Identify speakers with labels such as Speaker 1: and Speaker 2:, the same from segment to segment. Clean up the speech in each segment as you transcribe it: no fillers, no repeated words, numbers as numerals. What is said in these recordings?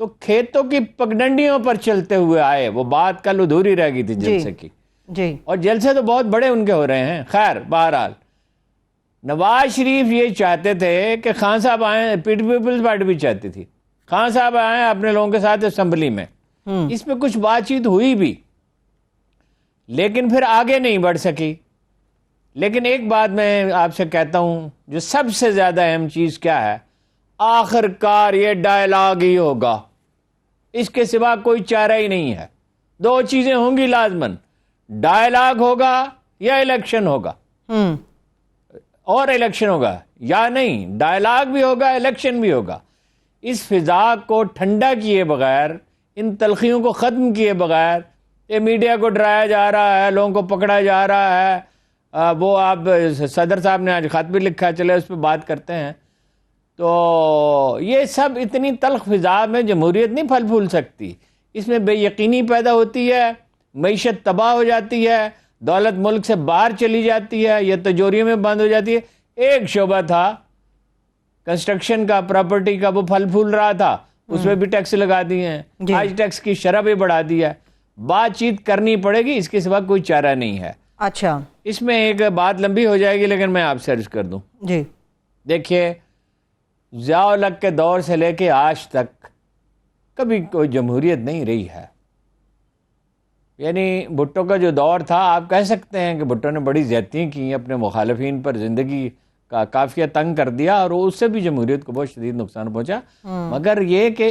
Speaker 1: تو کھیتوں کی پگڈنڈیوں پر چلتے ہوئے آئے. وہ بات کل ادھوری رہ گئی تھی جلسے کی.
Speaker 2: جی.
Speaker 1: اور جلسے تو بہت بڑے ان کے ہو رہے ہیں. خیر بہرحال نواز شریف یہ چاہتے تھے کہ خان صاحب آئیں, پیپلز پارٹی بھی چاہتی تھی خان صاحب آئیں اپنے لوگوں کے ساتھ اسمبلی میں. اس میں کچھ بات چیت ہوئی بھی, لیکن پھر آگے نہیں بڑھ سکی. لیکن ایک بات میں آپ سے کہتا ہوں, جو سب سے زیادہ اہم چیز کیا ہے, آخر کار یہ ڈائلاگ ہی ہوگا, اس کے سوا کوئی چارہ ہی نہیں ہے. دو چیزیں ہوں گی لازماً, ڈائلاگ ہوگا یا الیکشن ہوگا. اور الیکشن ہوگا یا نہیں, ڈائلاگ بھی ہوگا الیکشن بھی ہوگا. اس فضا کو ٹھنڈا کیے بغیر, ان تلخیوں کو ختم کیے بغیر, یہ میڈیا کو ڈرایا جا رہا ہے, لوگوں کو پکڑا جا رہا ہے. وہ آپ صدر صاحب نے آج خط بھی لکھا, چلے اس پہ بات کرتے ہیں. تو یہ سب اتنی تلخ فضا میں جمہوریت نہیں پھل پھول سکتی. اس میں بے یقینی پیدا ہوتی ہے, معیشت تباہ ہو جاتی ہے, دولت ملک سے باہر چلی جاتی ہے, یہ تجوریوں میں بند ہو جاتی ہے. ایک شعبہ تھا کنسٹرکشن کا, پراپرٹی کا, وہ پھل پھول رہا تھا, اس میں بھی ٹیکس لگا دیے ہیں. آج ٹیکس کی شرح بھی بڑھا دی ہے. بات چیت کرنی پڑے گی, اس کے سوا کوئی چارہ نہیں ہے.
Speaker 2: اچھا,
Speaker 1: اس میں ایک بات لمبی ہو جائے گی لیکن میں آپ سے عرض کر دوں.
Speaker 2: جی.
Speaker 1: دیکھیے, ضیاء الحق کے دور سے لے کے آج تک کبھی کوئی جمہوریت نہیں رہی ہے. یعنی بھٹو کا جو دور تھا, آپ کہہ سکتے ہیں کہ بھٹو نے بڑی زیادتیاں کی, اپنے مخالفین پر زندگی کا کافیہ تنگ کر دیا, اور اس سے بھی جمہوریت کو بہت شدید نقصان پہنچا. مگر یہ کہ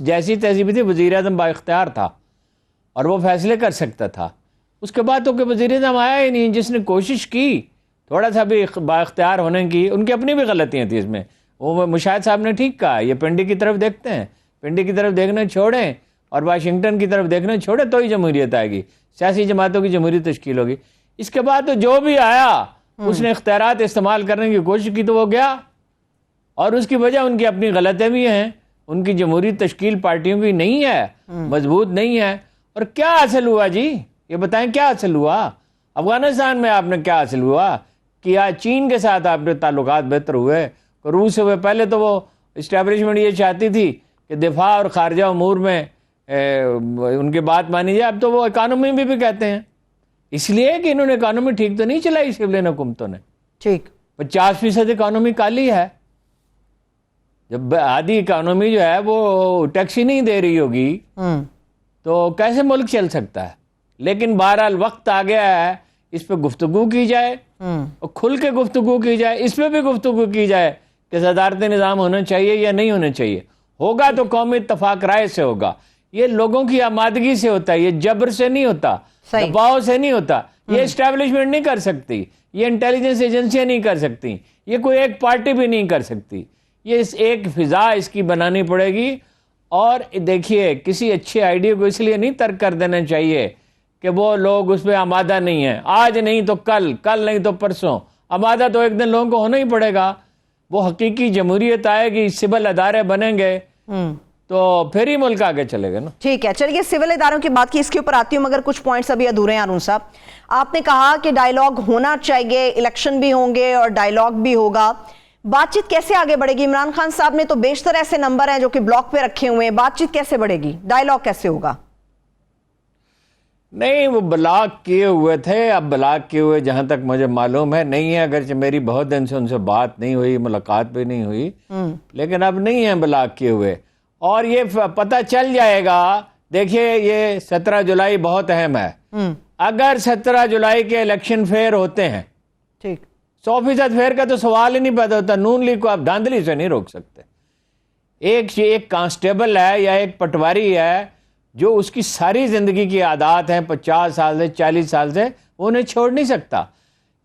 Speaker 1: جیسی تہذیب تھی, وزیر اعظم با اختیار تھا اور وہ فیصلے کر سکتا تھا. اس کے بعد تو کہ وزیر اعظم آیا ہی نہیں جس نے کوشش کی تھوڑا سا بھی با اختیار ہونے کی. ان کی اپنی بھی غلطیاں تھیں اس میں. وہ مشاہد صاحب نے ٹھیک کہا, یہ پنڈی کی طرف دیکھتے ہیں, پنڈی کی طرف دیکھنا چھوڑیں اور واشنگٹن کی طرف دیکھنا چھوڑیں تو ہی جمہوریت آئے گی, سیاسی جماعتوں کی جمہوریت تشکیل ہوگی. اس کے بعد تو جو بھی آیا اس نے اختیارات استعمال کرنے کی کوشش کی تو وہ گیا, اور اس کی وجہ ان کی اپنی غلطیاں بھی ہیں. ان کی جمہوری تشکیل پارٹیوں کی نہیں ہے, مضبوط نہیں ہے. اور کیا حاصل ہوا جی, یہ بتائیں کیا حاصل ہوا؟ افغانستان میں آپ نے کیا حاصل ہوا کیا؟ چین کے ساتھ آپ نے تعلقات بہتر ہوئے, روس سے ہوئے. پہلے تو وہ اسٹیبلشمنٹ یہ چاہتی تھی کہ دفاع اور خارجہ امور میں ان کی بات مانی جائے. اب تو وہ اکانومی بھی کہتے ہیں, اس لیے کہ انہوں نے اکانومی ٹھیک تو نہیں چلائی سولین حکومتوں نے. ٹھیک 50% اکانومی کالی ہے. جب آدھی اکانومی جو ہے وہ ٹیکس ہی نہیں دے رہی ہوگی تو کیسے ملک چل سکتا ہے؟ لیکن بہرحال وقت آ گیا ہے, اس پہ گفتگو کی جائے اور کھل کے گفتگو کی جائے. اس پہ بھی گفتگو کی جائے کہ صدارتی نظام ہونا چاہیے یا نہیں ہونا چاہیے. ہوگا تو قومی اتفاق رائے سے ہوگا. یہ لوگوں کی آمادگی سے ہوتا ہے, یہ جبر سے نہیں ہوتا, دباؤ سے نہیں ہوتا. یہ اسٹیبلشمنٹ نہیں کر سکتی, یہ انٹیلیجنس ایجنسیاں نہیں کر سکتی, یہ کوئی ایک پارٹی بھی نہیں کر سکتی. یہ ایک فضا اس کی بنانی پڑے گی. اور دیکھیے, کسی اچھے آئیڈیا کو اس لیے نہیں ترک کر دینا چاہیے کہ وہ لوگ اس پہ آمادہ نہیں ہیں. آج نہیں تو کل, کل نہیں تو پرسوں, آمادہ تو ایک دن لوگوں کو ہونا ہی پڑے گا. وہ حقیقی جمہوریت آئے گی, سول ادارے بنیں گے تو پھر ہی ملک آگے چلے گا نا.
Speaker 2: ٹھیک ہے, چلیے سول اداروں کی بات کی, اس کے اوپر آتی ہوں, مگر کچھ پوائنٹس ابھی ادھورے ہیں. ارون صاحب, آپ نے کہا کہ ڈائیلاگ ہونا چاہیے, الیکشن بھی ہوں گے اور ڈائیلاگ بھی ہوگا. بات چیت کیسے آگے بڑھے گی؟ عمران خان صاحب نے تو بیشتر ایسے نمبر ہیں جو کہ بلاک پہ رکھے ہوئے ہیں. بات چیت کیسے بڑھے گی؟ ڈائیلاگ کیسے ہوگا؟
Speaker 1: نہیں, وہ بلاک کیے ہوئے تھے, اب بلاک کیے ہوئے جہاں تک مجھے معلوم ہے نہیں ہے. اگرچہ میری بہت دن سے ان سے بات نہیں ہوئی, ملاقات بھی نہیں ہوئی, لیکن اب نہیں ہیں بلاک کیے ہوئے. اور یہ پتہ چل جائے گا. دیکھیے, یہ 17 جولائی بہت اہم ہے. اگر 17 جولائی کے الیکشن فیئر ہوتے ہیں, ٹھیک, 100% فیئر کا تو سوال ہی نہیں پیدا ہوتا. نون لیگ کو آپ دھاندلی سے نہیں روک سکتے. ایک کانسٹیبل ہے یا ایک پٹواری ہے جو اس کی ساری زندگی کی عادات ہیں 50 سال سے 40 سال سے, وہ انہیں چھوڑ نہیں سکتا.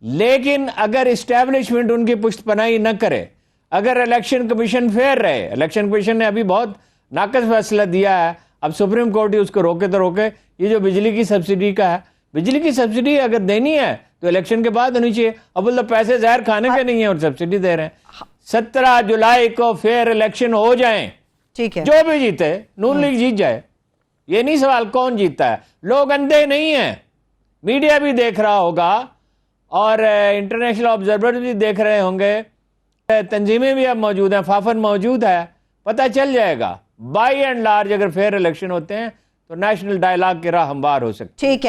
Speaker 1: لیکن اگر اسٹیبلشمنٹ ان کی پشت پناہی نہ کرے, اگر الیکشن کمیشن فیئر رہے, الیکشن کمیشن نے ابھی بہت ناقص فیصلہ دیا ہے, اب سپریم کورٹ ہی اس کو روکے تو روکے. یہ جو بجلی کی سبسڈی کا ہے, بجلی کی سبسڈی اگر دینی ہے تو الیکشن کے بعد ہونی چاہیے. اب اللہ پیسے زہر کھانے کے نہیں ہیں اور سبسڈی دے رہے ہیں. 17 جولائی کو فیئر الیکشن ہو جائیں, ٹھیک ہے, جو بھی جیتے, نون لیگ جیت جائے. یہ نہیں سوال کون جیتتا ہے. لوگ اندھے نہیں ہیں, میڈیا بھی دیکھ رہا ہوگا اور انٹرنیشنل آبزرور بھی دیکھ رہے ہوں گے, تنظیمیں بھی اب موجود ہیں, فافن موجود ہے, پتہ چل جائے گا. بائی اینڈ لارج اگر فیئر الیکشن ہوتے ہیں تو نیشنل ڈائلاگ کی راہ ہموار ہو سکتی ہے.
Speaker 2: ٹھیک ہے.